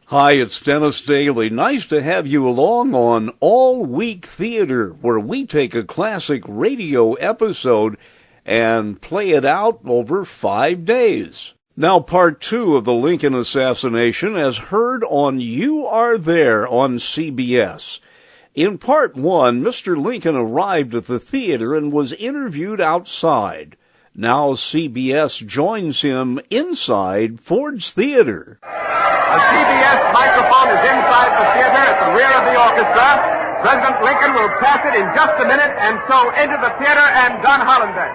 Hi, it's Dennis Daly. Nice to have you along on All Week Theater, where we take a classic radio episode and play it out over 5 days. Now, part 2 of the Lincoln assassination as heard on You Are There on CBS. In part 1, Mr. Lincoln arrived at the theater and was interviewed outside. Now CBS joins him inside Ford's Theater. A CBS microphone is inside the theater at the rear of the orchestra. President Lincoln will pass it in just a minute, and so enter the theater and Don Hollander.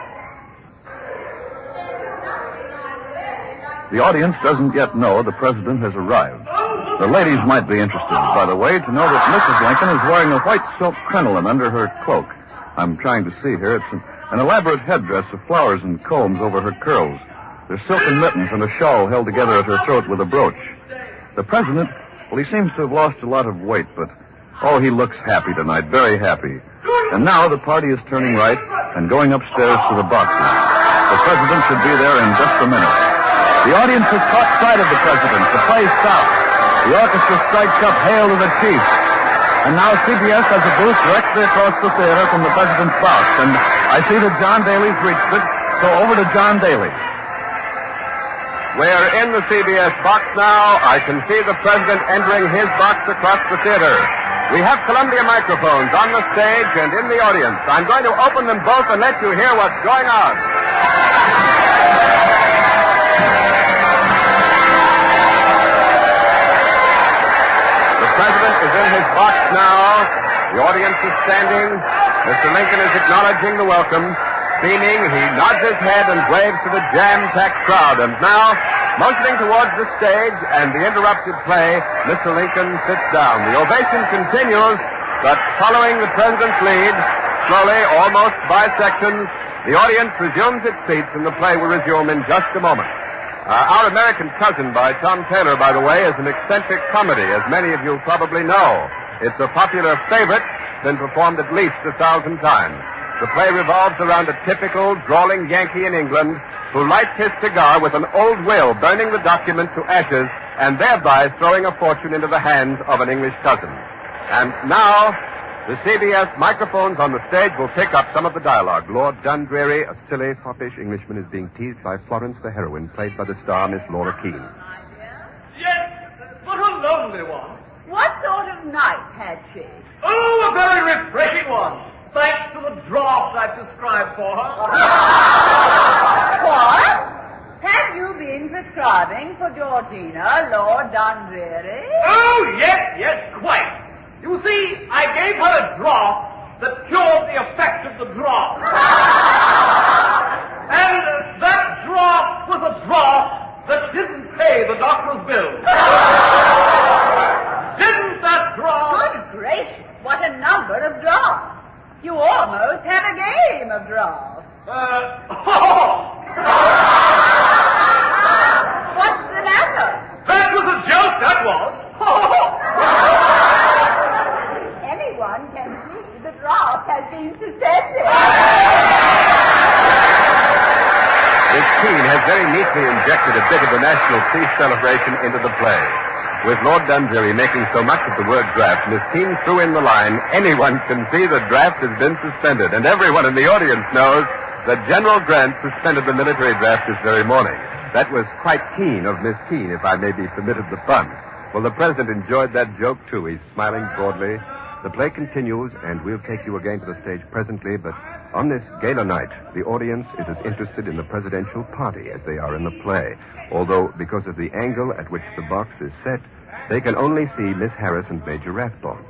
The audience doesn't yet know the president has arrived. The ladies might be interested, by the way, to know that Mrs. Lincoln is wearing a white silk crinoline under her cloak. I'm trying to see here. It's an elaborate headdress of flowers and combs over her curls. There's silken mittens and a shawl held together at her throat with a brooch. The president, well, he seems to have lost a lot of weight, but, oh, he looks happy tonight, very happy. And now the party is turning right and going upstairs to the boxes. The president should be there in just a minute. The audience has caught sight of the president. The play stops. The orchestra strikes up Hail to the Chief. And now CBS has a booth directly across the theater from the president's box. And I see that John Daly's reached it, so over to John Daly. We're in the CBS box now. I can see the president entering his box across the theater. We have Columbia microphones on the stage and in the audience. I'm going to open them both and let you hear what's going on. The president is in his box now. The audience is standing. Mr. Lincoln is acknowledging the welcome. Beaming, he nods his head and waves to the jam-packed crowd. And now, motioning towards the stage and the interrupted play, Mr. Lincoln sits down. The ovation continues, but following the president's lead, slowly, almost by sections, the audience resumes its seats and the play will resume in just a moment. Our American Cousin by Tom Taylor, by the way, is an eccentric comedy, as many of you probably know. It's a popular favorite, been performed at least 1,000 times. The play revolves around a typical, drawling Yankee in England who lights his cigar with an old will, burning the document to ashes, and thereby throwing a fortune into the hands of an English cousin. And now, the CBS microphones on the stage will pick up some of the dialogue. Lord Dundreary, a silly, foppish Englishman, is being teased by Florence the heroine, played by the star Miss Laura Keene. Yes, but a lonely one. What sort of night had she? Oh, a very refreshing one. Thanks to the draft I've described for her. What? Have you been prescribing for Georgina, Lord Dundreary? Oh, yes, quite. You see, I gave her a draught that cured the effect of the draught. And that draught was a draught that didn't pay the doctor's bill. Didn't that draught? Good gracious, what a number of drafts. You almost have a game of drafts. What's the matter? That was a joke, that was. Anyone can see the draft has been suspended. Miss Keene has very neatly injected a bit of the National Peace Celebration into the play. With Lord Dundreary making so much of the word draft, Miss Keene threw in the line, anyone can see the draft has been suspended. And everyone in the audience knows that General Grant suspended the military draft this very morning. That was quite keen of Miss Keene, if I may be permitted the pun. Well, the president enjoyed that joke, too. He's smiling broadly. The play continues, and we'll take you again to the stage presently, but on this gala night, the audience is as interested in the presidential party as they are in the play, although because of the angle at which the box is set, they can only see Miss Harris and Major Rathbone.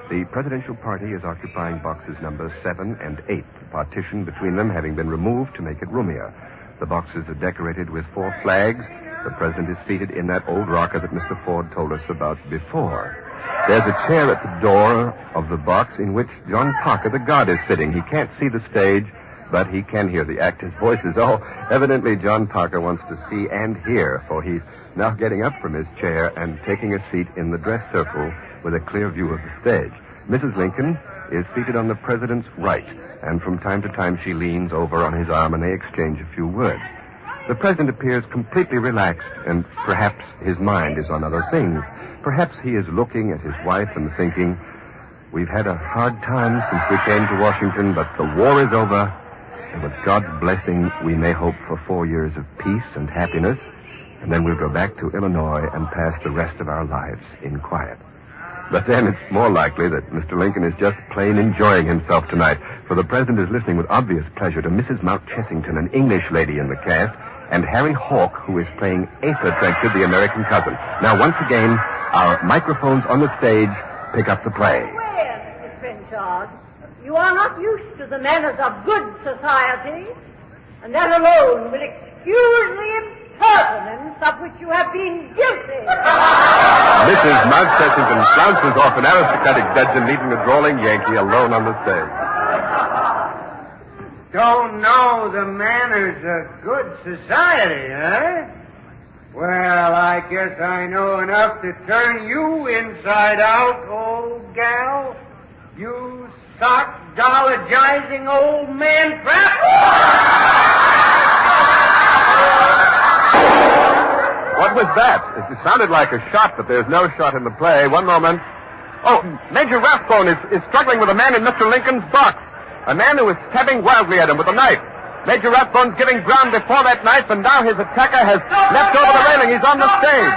The presidential party is occupying boxes numbers 7 and 8, the partition between them having been removed to make it roomier. The boxes are decorated with 4 flags. The president is seated in that old rocker that Mr. Ford told us about before. There's a chair at the door of the box in which John Parker, the guard, is sitting. He can't see the stage, but he can hear the actors' voices. Oh, evidently John Parker wants to see and hear, for he's now getting up from his chair and taking a seat in the dress circle with a clear view of the stage. Mrs. Lincoln is seated on the president's right, and from time to time she leans over on his arm and they exchange a few words. The president appears completely relaxed, and perhaps his mind is on other things. Perhaps he is looking at his wife and thinking, we've had a hard time since we came to Washington, but the war is over, and with God's blessing, we may hope for 4 years of peace and happiness, and then we'll go back to Illinois and pass the rest of our lives in quiet. But then it's more likely that Mr. Lincoln is just plain enjoying himself tonight, for the president is listening with obvious pleasure to Mrs. Mount Chessington, an English lady in the cast, and Harry Hawk, who is playing Asa Trenchard, the American cousin. Now, once again, our microphones on the stage pick up the play. Well, Mr. Trenchard, you are not used to the manners of good society, and that alone will excuse the impertinence of which you have been guilty. Mrs. Mount Chessington flounces off an aristocratic dudgeon, leaving the drawling Yankee alone on the stage. Don't know the manners of good society, eh? Well, I guess I know enough to turn you inside out, old gal. You sock-dologizing old man trap. What was that? It sounded like a shot, but there's no shot in the play. One moment. Oh, Major Rathbone is struggling with a man in Mr. Lincoln's box. A man who is stabbing wildly at him with a knife. Major Rathbone's giving ground before that knife, and now his attacker has leapt over the railing. He's on the stage.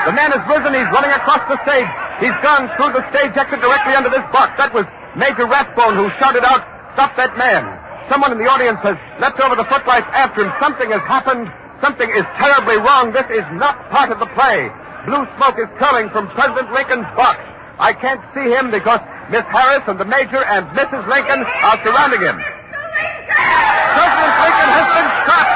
The man has risen. He's running across the stage. He's gone through the stage exit directly under this box. That was Major Rathbone who shouted out, "Stop that man." Someone in the audience has leapt over the footlights after him. Something has happened. Something is terribly wrong. This is not part of the play. Blue smoke is curling from President Lincoln's box. I can't see him because Miss Harris and the Major and Mrs. Lincoln are surrounding him. President Lincoln has been shot.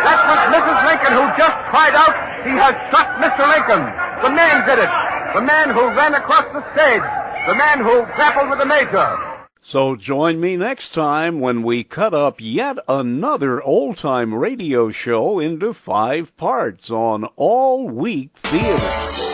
That was Mrs. Lincoln who just cried out, "He has shot Mr. Lincoln." The man did it. The man who ran across the stage. The man who grappled with the Major. So join me next time when we cut up yet another old-time radio show into 5 parts on All Week Theater.